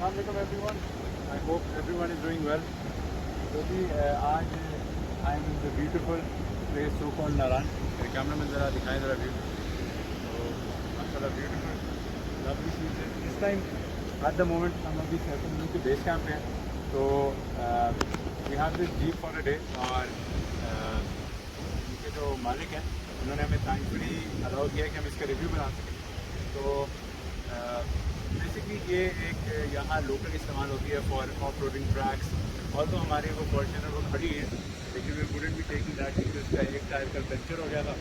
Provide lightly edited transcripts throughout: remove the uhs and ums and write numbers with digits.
Assalamualaikum everyone. I hope everyone is doing well. So जी आज I am in the beautiful place so called Naran. मेरे camera में ज़रा दिखाएं ज़रा view. तो माशाल्लाह beautiful, lovely scenes है. This time at the moment हम अभी सैफल के बेस कैंप पे हैं. तो we have this jeep for a day और इनके जो मालिक हैं उन्होंने हमें थैंकफुली अलाउ किया कि हम इसका रिव्यू बना सकें. तो बेसिकली ये एक यहाँ लोकल इस्तेमाल होती है फॉर ऑफ रोडिंग ट्रैक्स. और तो हमारे वो फॉर्च्यूनर वो खड़ी है लेकिन we wouldn't be taking that क्योंकि उसका एक टायर का पंचर हो गया था.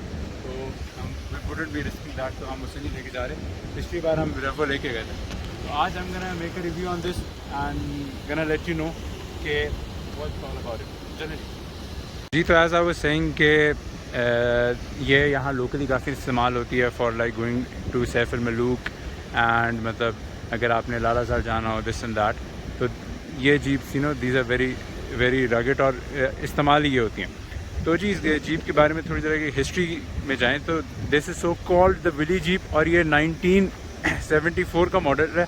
तो हम we wouldn't be risking that, तो हम उसे नहीं लेके जा रहे. पिछली बार हम रेवो लेके गए थे. तो आज हम गना make a review on this and गना लेट यू नो कि व्हाट्स ऑल अबाउट इट. चलिए जी. तो एज आई वाज सेइंग कि ये यहाँ लोकली काफ़ी इस्तेमाल होती है for like going to Saif ul Malook and मतलब अगर आपने लाला साल जाना हो दिस एंड दैट. तो ये jeeps you know these are very very rugged और इस्तेमाल ही ये होती हैं. तो जी इस जीप के बारे में थोड़ी तरह की हिस्ट्री में जाएं तो this is so called the Willys jeep और ये 1974 का मॉडल है.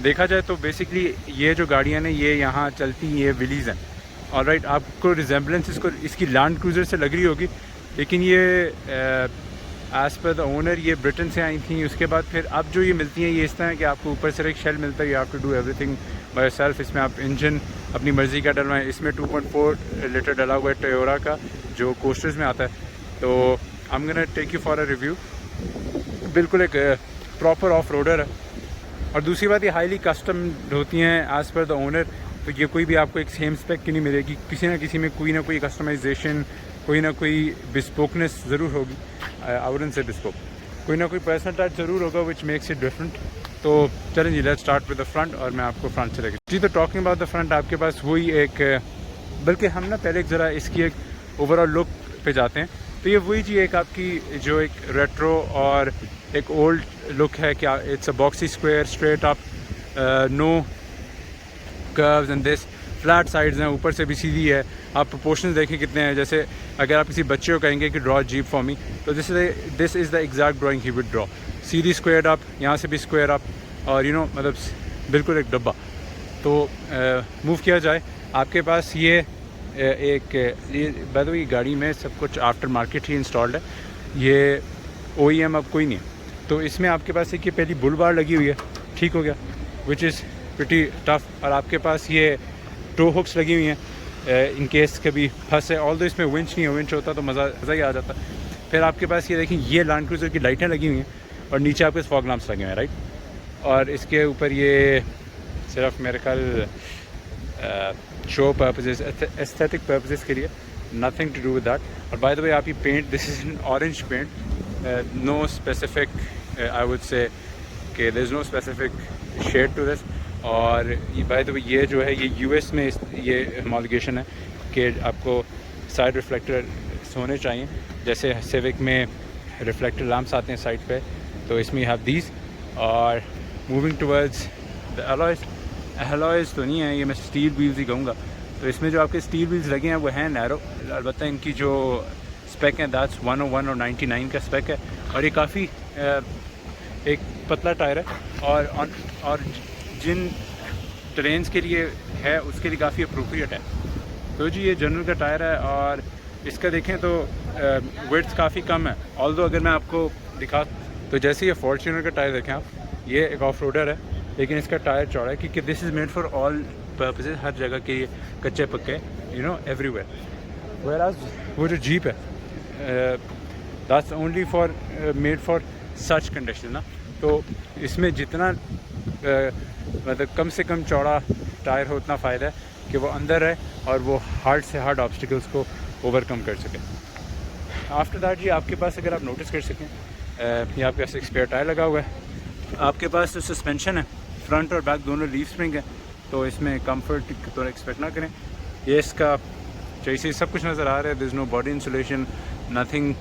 देखा जाए तो बेसिकली ये जो गाड़ियाँ हैं ये यहाँ चलती ये विलीज़ हैं. और राइट आपको रिजेम्बलेंस इसको इसकी लैंड क्रूज़र से लग रही होगी लेकिन ये एज़ पर द ओनर ये ब्रिटेन से आई थी. उसके बाद फिर अब जो ये मिलती हैं ये इस तरह कि आपको ऊपर से एक शेल मिलता है. You have to do everything by yourself. इसमें आप इंजन अपनी मर्ज़ी का डलवाएं. इसमें 2.4 लीटर डला हुआ है टोयोटा का जो कोस्टर्स में आता है. तो I am gonna take you for a review. बिल्कुल एक प्रॉपर ऑफ रोडर है. और दूसरी बात ये हाईली कस्टम होती हैं एज़ पर द ओनर. तो ये कोई भी आपको एक सेम स्पेक की नहीं मिलेगी. किसी ना किसी में कोई ना कोई कस्टमाइजेशन कोई ना कोई बिस्पोकनेस ज़रूर होगी. आई वुडंट से बिस्पोक, कोई ना कोई पर्सनल टच ज़रूर होगा विच मेक्स इट डिफरेंट. तो चलें जी let's start with the front और मैं आपको फ्रंट से लेकर जी. तो टॉकिंग अबाउट द फ्रंट आपके पास वही एक बल्कि हम ना पहले एक ज़रा इसकी एक ओवरऑल लुक पे जाते हैं. तो ये वही जी एक आपकी जो एक रेट्रो और एक ओल्ड लुक है. क्या it's a boxy square straight up, no curves and this flat sides हैं. ऊपर से भी सीधी है. आप प्रोपोर्शंस देखें कितने हैं. जैसे अगर आप किसी बच्चे को कहेंगे कि ड्रॉ जीप फॉर मी तो this is the exact drawing he would draw. Sidhi square up, यहाँ से भी स्क्वायर अप और यू नो मतलब बिल्कुल एक डब्बा. तो मूव किया जाए आपके पास ये बाय द वे गाड़ी में सब कुछ आफ्टर मार्केट ही इंस्टॉल्ड है. ये OEM अब कोई नहीं है. तो इसमें आपके पास एक ये पहली बुल बार लगी हुई है. ठीक हो गया विच इज़ प्रिटी टफ. और आपके पास ये टो हुक्स लगी हुई हैं इन केस कभी फंसे. ऑल दो इसमें विंच नहीं है. विंच होता तो मज़ा ही आ जाता. फिर आपके पास ये देखें ये लैंड क्रूज़र की लाइटें लगी हुई हैं और नीचे आपके फॉग लैंप्स लगे हुए हैं राइट. और इसके ऊपर ये सिर्फ मेरे ख्याल शो पर्पसेस एस्थेटिक पर्पसेस के लिए, nothing to do with that. और बाय द वे आप ये paint this is an orange paint. No specific I would say कि there is no specific shade to this. और ये बाय द वे ये जो है ये US में ये होमोलोगेशन है कि आपको साइड रिफ्लेक्टर होने चाहिए. जैसे सिविक में रिफ्लेक्टर लैम्प्स आते हैं साइड पे, तो इसमें यू हैव दीज. और मूविंग टुवर्ड्स द एलॉयज़ तो नहीं है ये, मैं स्टील व्हील्स ही कहूँगा. तो इसमें जो आपके स्टील व्हील्स लगे हैं वो हैं नैरो. अलबत्ता इनकी जो स्पेक है दैट्स 101 और 99 का स्पेक है. और ये काफ़ी एक पतला टायर है और जिन ट्रेन्स के लिए है उसके लिए काफ़ी अप्रोप्रिएट है. तो जी ये जनरल का टायर है और इसका देखें तो विड्थ काफ़ी कम है. ऑल्दो अगर मैं आपको दिखा तो जैसे ये फॉर्च्यूनर का टायर देखें आप, ये एक ऑफ रोडर है लेकिन इसका टायर चौड़ा है क्योंकि this is made for all purposes. हर जगह के लिए कच्चे पक्के यू नो एवरीवेयर. वेयरएज़ वो जो जीप है that's only for made for such condition ना. तो इसमें जितना मतलब कम से कम चौड़ा टायर हो उतना फ़ायदा है कि वो अंदर है और वो हार्ड से हार्ड ऑब्स्टिकल्स को ओवरकम कर सके. आफ्टर दैट जी आपके पास अगर आप नोटिस कर सकें ये आपके पास एक स्पेयर टायर लगा हुआ है. आपके पास जो सस्पेंशन है फ्रंट और बैक दोनों लीफ स्प्रिंग है. तो इसमें कंफर्ट तो एक्सपेक्ट ना करें. ये इसका जैसे सब कुछ नज़र आ रहा है. There is no body insulation, nothing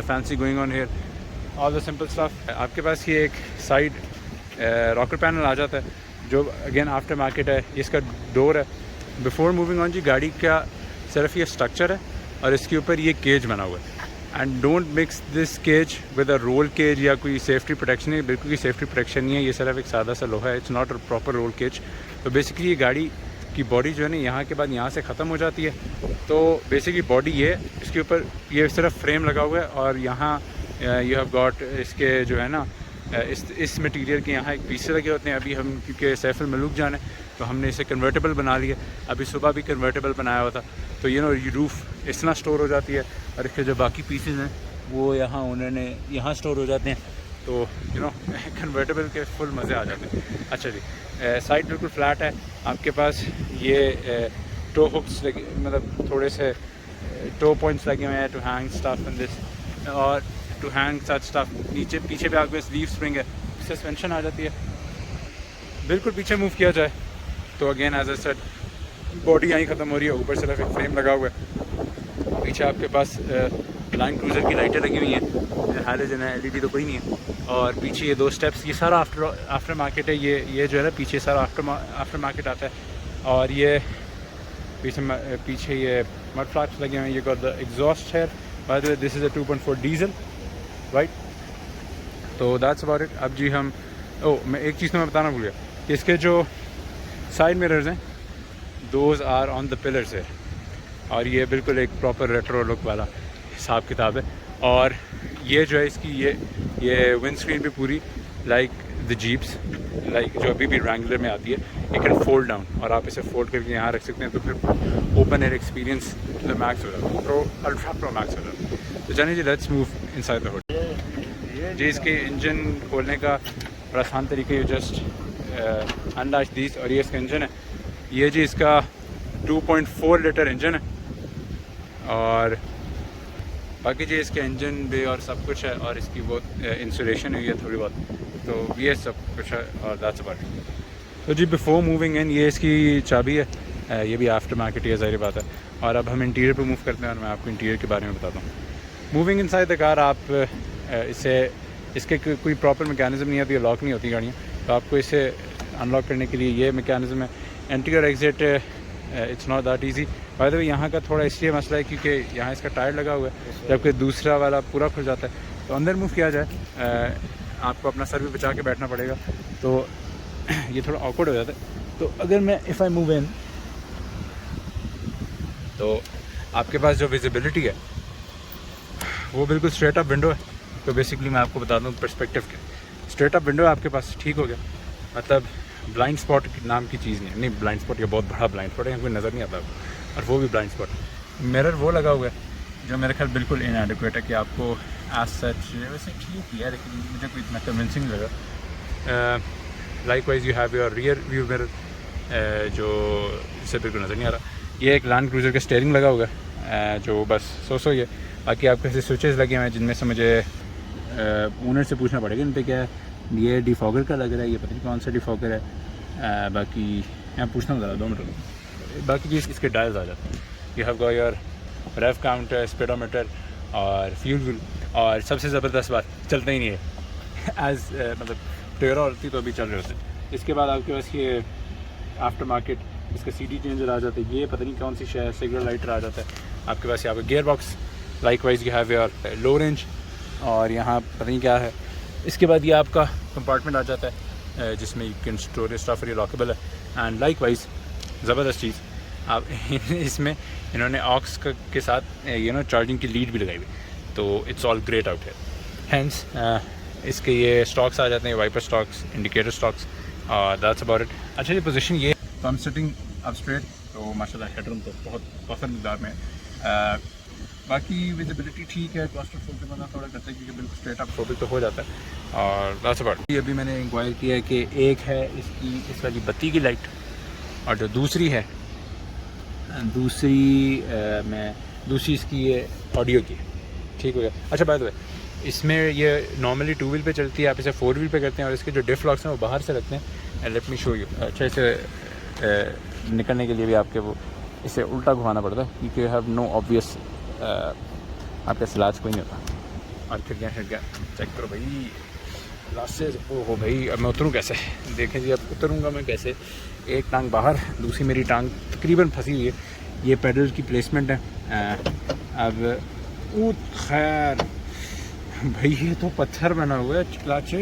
fancy going on here, all the simple stuff. आपके पास ये एक साइड रॉकर पैनल आ जाता है जो अगेन आफ्टर मार्केट है. इसका डोर है. बिफोर मूविंग ऑन जी गाड़ी का सिर्फ ये स्ट्रक्चर है और इसके ऊपर ये केज बना हुआ है. And don't mix this cage with a roll cage या कोई सेफ्टी प्रोटेक्शन है. बिल्कुल भी सेफ्टी प्रोटेक्शन नहीं है. ये सिर्फ एक सादा सा लोहा है. It's not a proper roll cage. तो बेसिकली ये गाड़ी की बॉडी जो है ना यहाँ के बाद यहाँ से ख़त्म हो जाती है। तो बेसिकली बॉडी ये इसके ऊपर ये सिर्फ फ्रेम लगा हुआ है और यहाँ यू हैव गॉट इसके जो है ना इस मटेरियल के यहाँ एक पीछे लगे होते हैं। अभी हम क्योंकि सैफ अल मलूक जाने तो हमने इसे कन्वर्टेबल बना लिया। अभी सुबह भी कन्वर्टेबल बनाया हुआ था। तो ये रूफ़ इस तरह स्टोर हो जाती है और इसके जो बाकी पीसेज हैं वो यहाँ उन्होंने यहाँ स्टोर हो जाते हैं। तो कन्वर्टेबल के फुल मज़े आ जाते हैं। अच्छा जी, साइड बिल्कुल फ्लैट है आपके पास। ये टो हुक्स लगे, मतलब थोड़े से टो पॉइंट्स लगे हुए हैं to hang stuff in this और टू हैंग सच स्टफ। नीचे पीछे भी आपके पास लीव स्प्रिंग है, सस्पेंशन आ जाती है। बिल्कुल पीछे मूव किया जाए तो again as a set body यहीं ख़त्म हो रही है, ऊपर सिर्फ एक फ्रेम लगा हुआ है। पीछे आपके पास लाइन क्रूज़र की लाइटें लगी हुई हैं, हैलोजन है, एलईडी तो कोई नहीं है। और पीछे ये 2 स्टेप्स, ये सारा आफ्टर मार्केट है। ये जो है ना पीछे सारा आफ्टर मार्केट आता है। और ये पीछे ये मड फ्लैप्स लगे हुए हैं। ये गॉट द एग्जॉस्ट है। Bye the way this is a 2.4 diesel, right. तो दैट्स अबाउट इट। अब जी हम मैं एक चीज़ तो मैं बताना भूल गया कि इसके जो साइड मिरर्स हैं those are on the pillars है। और ये बिल्कुल एक प्रॉपर रेट्रो लुक वाला हिसाब किताब है। और ये जो है इसकी ये विंड स्क्रीन भी पूरी लाइक द जीप्स, लाइक जो अभी भी रैंगलर में आती है, ये कैन फोल्ड डाउन और आप इसे फोल्ड करके यहाँ रख सकते हैं। तो फिर open air experience the max हो जाता है, प्रो अल्ट्रा प्रो मैक्स हो जाता है। तो जानिए जी, let's move inside the hood. जी, इसके इंजन खोलने का बड़ा आसान तरीका, यू जस्ट अनलैच दिस। और ये इसका इंजन है, ये जी इसका 2.4 लीटर इंजन है। और बाकी जी इसके इंजन भी और सब कुछ है। और इसकी वो इंसुलेशन हुई है थोड़ी बहुत, तो ये सब कुछ है। और दैट्स अबाउट इट। तो जी बिफोर मूविंग इन, ये इसकी चाबी है। ये भी आफ्टर मार्केट ही है, ज़ाहिर बात है। और अब हम इंटीरियर पे मूव करते हैं और मैं आपको इंटीरियर के बारे में बताता हूँ। मूविंग इनसाइड द कार, आप इसके कोई प्रॉपर मैकेनिज़्म नहीं आती है, लॉक नहीं होती गाड़ियाँ। तो आपको इसे अनलॉक करने के लिए ये मैकेनिज़्म है। एंट्री और exit it's not that easy. Bye the वे यहाँ का थोड़ा इसलिए मसला है क्योंकि यहाँ इसका टायर लगा हुआ है, जबकि दूसरा वाला पूरा खुल जाता है। तो अंदर मूव किया जाए आपको अपना सर भी बचा के बैठना पड़ेगा, तो ये थोड़ा ऑकवर्ड हो जाता है। तो अगर मैं इफ़ आई मूव इन, तो आपके पास जो विजिबिलिटी है वो बिल्कुल स्ट्रेट अप विंडो है। तो बेसिकली मैं आपको बता दूँ पर्सपेक्टिव के, स्ट्रेट अप विंडो है आपके पास, ठीक हो गया। मतलब ब्लाइंड स्पॉट नाम की चीज़ नहीं ब्लाइंड स्पॉट, ये बहुत बड़ा ब्लाइंड स्पॉट है, यहाँ कोई नज़र नहीं आता और वो भी ब्लाइंड स्पॉट। मिरर वो लगा हुआ है जो मेरे ख्याल बिल्कुल इनएडिक्वेट है कि आपको एज सच, वैसे ठीक ही है लेकिन मुझे कोई इतना कन्विंसिंग नहीं लगा। Like wise you have your rear view mirror जो इससे बिल्कुल नज़र नहीं आ रहा। ये एक लैंड क्रूज़र का स्टीयरिंग लगा हुआ है जो बस सो ही है। बाकी आपके ऐसे स्विचेस लगे हुए हैं जिनमें से मुझे ओनर से पूछना पड़ेगा इन पर क्या है। ये डिफॉगर का लग रहा है, ये पता नहीं कौन सा डिफॉगर है। बाकी यहाँ पूछना ज़रा 2 मिनट। बाकी चीज़ इसके डायल्स आ जाते हैं। You have got your rev counter, speedometer और फ्यूल व्यूल। और सबसे ज़बरदस्त बात, चलता ही नहीं है एज मतलब टेरा होती तो अभी चल रहे होते। इसके बाद आपके पास ये आफ्टर मार्केट इसका CD चेंजर आ जाता है। ये पता नहीं कौन सी शे, सिग्नल लाइटर आ जाता है आपके पास। यहाँ पर gear box, like wise you have your low range और यहाँ पता नहीं क्या है। इसके बाद ये आपका कंपार्टमेंट आ जाता है जिसमें यू कैन स्टोर स्टफ, ये लॉकेबल है। एंड लाइक वाइज ज़बरदस्त चीज़ आप इसमें इन्होंने ऑक्स के साथ चार्जिंग की लीड भी लगाई हुई, तो इट्स ऑल ग्रेट आउट है। हैंस इसके ये स्टॉक्स आ जाते हैं, wiper stalks, indicator stalks, that's about it. अच्छा ये पोजीशन ये तो हम सिटिंग अप स्ट्रेट, तो माशाल्लाह हेडरूम तो बहुत काफ़ी मकदार में बाकी विजिबिलिटी ठीक है। क्लॉस्ट्रोफोबिक बना थोड़ा करता है क्योंकि बिल्कुल स्ट्रेट अप फोबिक तो हो जाता है। और दैट्स अबाउट। अभी मैंने इंक्वायर किया है कि एक है इसकी इस वाली बत्ती की लाइट और जो दूसरी है दूसरी इसकी ये ऑडियो की, ठीक हो गया। अच्छा बाय द वे इसमें ये नॉर्मली 2 व्हील पे चलती है, आप इसे 4 व्हील पे करते हैं और इसके जो डिफ लॉक्स हैं वो बाहर से रखते हैं। Let me show you. अच्छा इसे निकलने के लिए भी आपके वो इसे उल्टा घुमाना पड़ता है क्योंकि यू हैव नो ऑब्वियस आपका सिलाज कोई नहीं होता। और खिड़कियाँ चेक करो भाई, रास्ते हो भाई। अब मैं उतरूँ कैसे, देखें जी अब उतरूँगा मैं कैसे। एक टांग बाहर, दूसरी मेरी टांग तकरीबन फंसी हुई है। ये पेडल की प्लेसमेंट है। अब खैर भाई ये तो पत्थर बना हुआ है क्लच।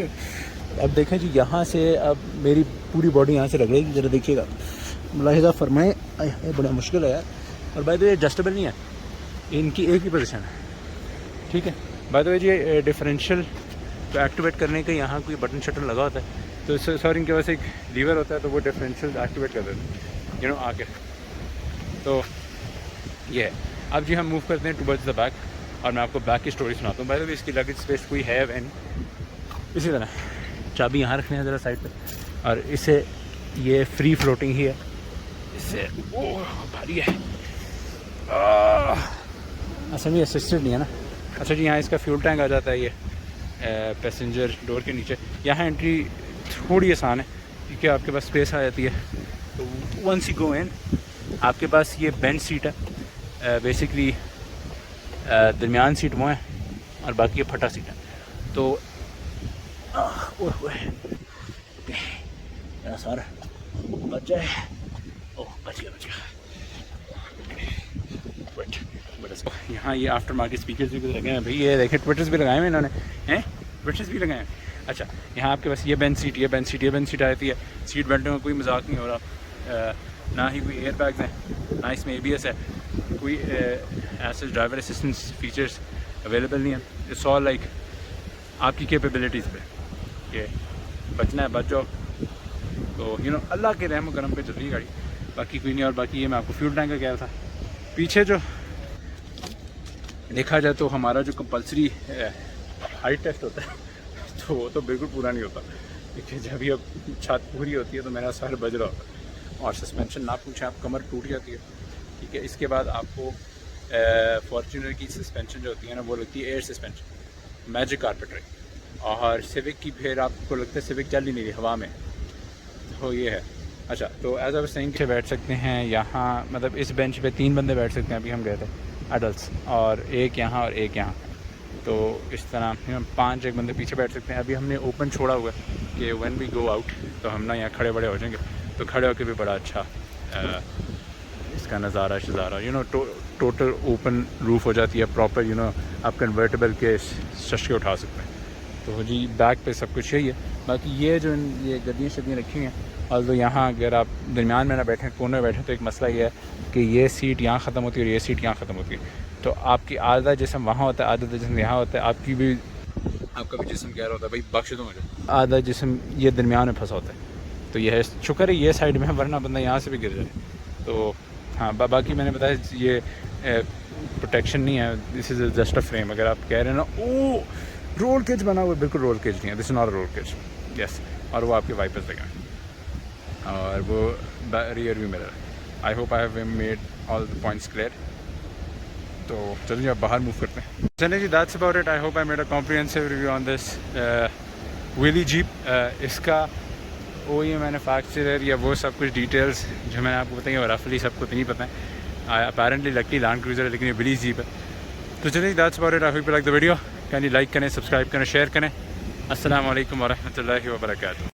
अब देखें जी, यहाँ से अब मेरी पूरी बॉडी यहाँ से लग रही है, ज़रा देखिएगा, मुलाहिज़ा फरमाएं। ये बड़ा मुश्किल है यार। और बाय द वे एडजस्टेबल नहीं है, इनकी एक ही पोजीशन है, ठीक है। बाय द वे ये डिफरेंशियल को एक्टिवेट करने का यहाँ कोई बटन शटन लगा होता है, तो सर इनके पास एक लीवर होता है, तो वो डिफरेंशियल एक्टिवेट कर देते हैं, यू नो, आके। तो ये है। अब जी हम मूव करते हैं टुवर्ड्स द बैक, और मैं आपको बैक की स्टोरी सुनाता हूँ। बाय द वे इसकी लगेज स्पेस कोई है एंड इसी तरह चाबी यहाँ रखनी है ज़रा साइड पे, और इसे ये फ्री फ्लोटिंग ही है, इससे ओह भारी है, असल में असिस्टेड नहीं है ना। अच्छा जी, यहाँ इसका फ्यूल टैंक आ जाता है ये पैसेंजर डोर के नीचे। यहाँ एंट्री थोड़ी आसान है क्योंकि आपके पास स्पेस आ जाती है। तो वंस यू गो इन, आपके पास ये बेंच सीट है, बेसिकली दरमियान सीट वो है और बाकी ये फटा सीट है। तो सारा बच जाए, ओह बच गया। यहाँ ये आफ्टर मार्केट स्पीकर्स भी लगे हैं भाई, ये देखें ट्विटर्स भी लगाए हुए इन्होंने, हैं ट्विटर्स भी लगाए हैं। अच्छा, यहाँ आपके पास ये बेंच सीट, ये बेंच सीट आ जाती है। सीट बेल्टों में कोई मजाक नहीं हो रहा, ना ही कोई एयर बैग्स हैं, ना इसमें ABS है, कोई ऐसे ड्राइवर असिस्टेंस फीचर्स अवेलेबल नहीं है। इट्स ऑल लाइक आपकी कैपेबिलिटीज़ पे, कि बचना है बच जाओ। तो यू नो अल्लाह के रहम करम पे चल रही है गाड़ी, बाकी कोई नहीं। और बाकी ये मैं आपको फ्यूल टैंक का कह रहा था। पीछे जो देखा जाए तो हमारा जो कंपल्सरी हाइट टेस्ट होता है तो वो तो बिल्कुल पूरा नहीं होता, देखिए जब ये छत पूरी होती है तो मेरा सर बज रहा होता है। और सस्पेंशन ना पूछें आप, कमर टूट जाती है, ठीक है। इसके बाद आपको फॉर्च्यूनर की सस्पेंशन जो होती है ना, वो लगती है एयर सस्पेंशन, मैजिक कारपेट। और सिविक की फिर आपको लगता है सिविक चल ही नहीं रही हवा में, तो ये है। अच्छा, तो एज आई सेइंग के बैठ सकते हैं यहाँ, मतलब इस बेंच पे 3 बंदे बैठ सकते हैं। अभी हम गए थे एडल्ट्स, और एक यहाँ और एक यहाँ, तो इस तरह 5 एक बंदे पीछे बैठ सकते हैं। अभी हमने ओपन छोड़ा हुआ है कि व्हेन वी गो आउट तो हम ना यहाँ खड़े बड़े हो जाएंगे, तो खड़े होकर भी बड़ा अच्छा इसका नज़ारा शज़ारा, you know, total open roof हो जाती है प्रॉपर, यू नो, आप कन्वर्टेबल के शश के उठा सकते हैं। तो जी बैक पे सब कुछ यही है। बाकी ये जो ये गद्दियाँ शद्दियाँ रखी हुई हैं, और तो यहाँ अगर आप दरमियान में ना बैठें, कोने में बैठें, तो एक मसला ये है कि ये सीट यहाँ ख़त्म होती है और ये सीट यहाँ ख़त्म होती है, तो आपकी आधा जिस्म वहाँ होता है, आधा जिस्म यहाँ होता है, आपका भी जिस्म कह रहा होता है भाई बख्श दो मुझे, आधा जिस्म ये दरमियान में फंसा होता है। तो यह है, शुक्र है ये साइड में है, वरना बंदा यहाँ से भी गिर जाए। तो हाँ, बाकी मैंने बताया ये प्रोटेक्शन नहीं है, this is just a frame. अगर आप कह रहे हैं ना ओ रोल केज बना हुआ, बिल्कुल रोल केज नहीं है, this is not a roll cage, yes. और वो आपके वाइपर्स लगाएँ, और वो rear view mirror. I hope I have made all the points clear. तो चलिए अब बाहर मूव करते हैं। चलिए जी, that's about it. I hope I made a comprehensive review on this Willys jeep. इसका वो ये मैन्युफैक्चरर या वो सब कुछ डिटेल्स जो मैंने आपको बताई वो रफली सबको तो नहीं पता है। अपेरेंटली लगती लैंड क्रूज़र है, लेकिन ये व्हीली जीप है। तो चलिए, that's about it. I hope you like the video. Can you like करें, सब्सक्राइब करें, शेयर करें। अस्सलाम वालेकुम व रहमतुल्लाहि व बरकातुहू।